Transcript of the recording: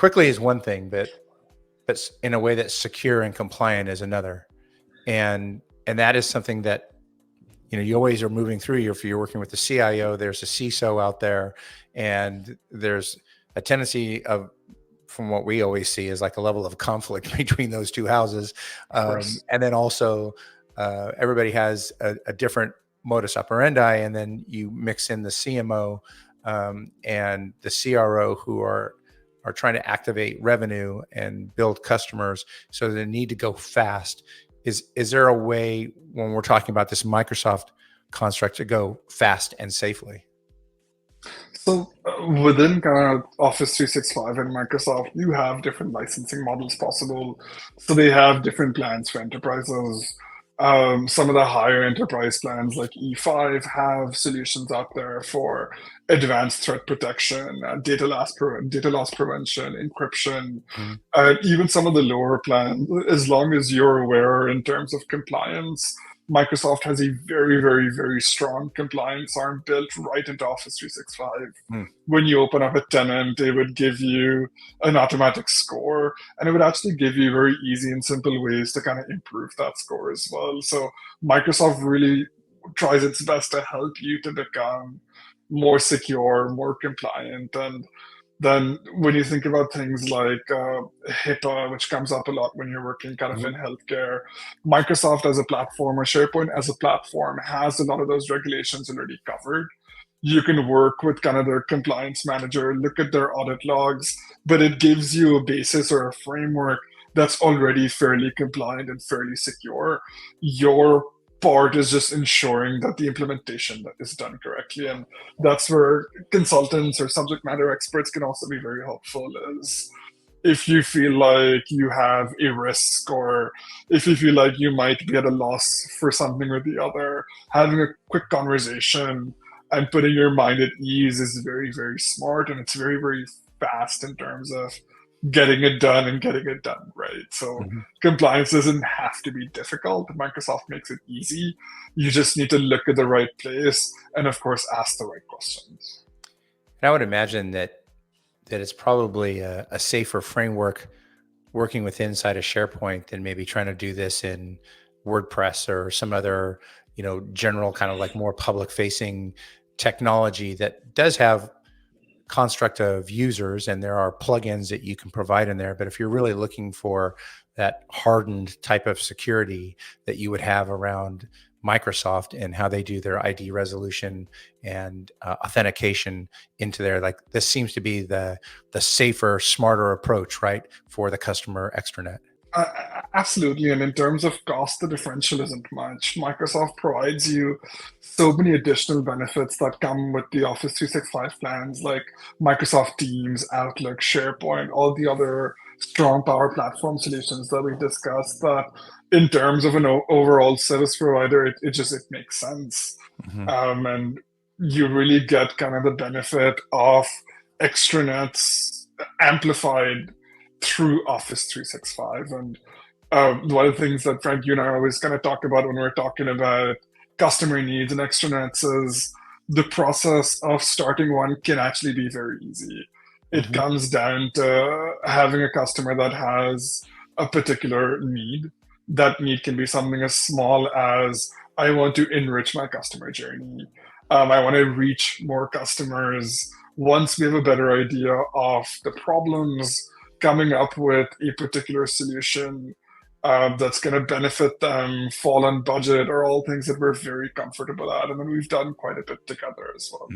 quickly is one thing, but in a way that's secure and compliant is another. And that is something that, you always are moving through. If you're working with the CIO, there's a CISO out there, and there's a tendency of, from what we always see, is like a level of conflict between those two houses. And then also everybody has a different modus operandi, and then you mix in the CMO and the CRO, who are trying to activate revenue and build customers, so they need to go fast. Is there a way, when we're talking about this Microsoft construct, to go fast and safely? So within kind of Office 365 and Microsoft, you have different licensing models possible. So they have different plans for enterprises. Some of the higher enterprise plans like E5 have solutions out there for advanced threat protection, data loss prevention, encryption, even some of the lower plans. As long as you're aware in terms of compliance, Microsoft has a very, very, very strong compliance arm built right into Office 365. When you open up a tenant, it would give you an automatic score, and it would actually give you very easy and simple ways to kind of improve that score as well. So Microsoft really tries its best to help you to become more secure, more compliant. And then when you think about things like HIPAA, which comes up a lot when you're working kind of in healthcare, Microsoft as a platform, or SharePoint as a platform, has a lot of those regulations already covered. You can work with kind of their compliance manager, look at their audit logs, but it gives you a basis or a framework that's already fairly compliant and fairly secure. Your part is just ensuring that the implementation is done correctly. And that's where consultants or subject matter experts can also be very helpful, is if you feel like you have a risk, or if you feel like you might be at a loss for something or the other, having a quick conversation and putting your mind at ease is very, very smart, and it's very, very fast in terms of getting it done and getting it done right. So compliance doesn't have to be difficult. Microsoft makes it easy. You just need to look at the right place and, of course, ask the right questions. And I would imagine that it's probably a safer framework working with inside of SharePoint than maybe trying to do this in WordPress or some other, general kind of like more public facing technology that does have construct of users, and there are plugins that you can provide in there. But if you're really looking for that hardened type of security that you would have around Microsoft and how they do their ID resolution and authentication into there, like, this seems to be the safer, smarter approach, right, for the customer extranet. Absolutely. And in terms of cost, the differential isn't much. Microsoft provides you so many additional benefits that come with the Office 365 plans, like Microsoft Teams, Outlook, SharePoint, all the other strong Power Platform solutions that we discussed, that in terms of an overall service provider, it makes sense. And you really get kind of the benefit of extranets amplified through Office 365. And one of the things that Frank, you and I always kind of talk about when we're talking about customer needs and extranets is the process of starting one can actually be very easy. It comes down to having a customer that has a particular need. That need can be something as small as, I want to enrich my customer journey. I want to reach more customers. Once we have a better idea of the problems, coming up with a particular solution that's going to benefit them, fall on budget, are all things that we're very comfortable at. And then we've done quite a bit together as well.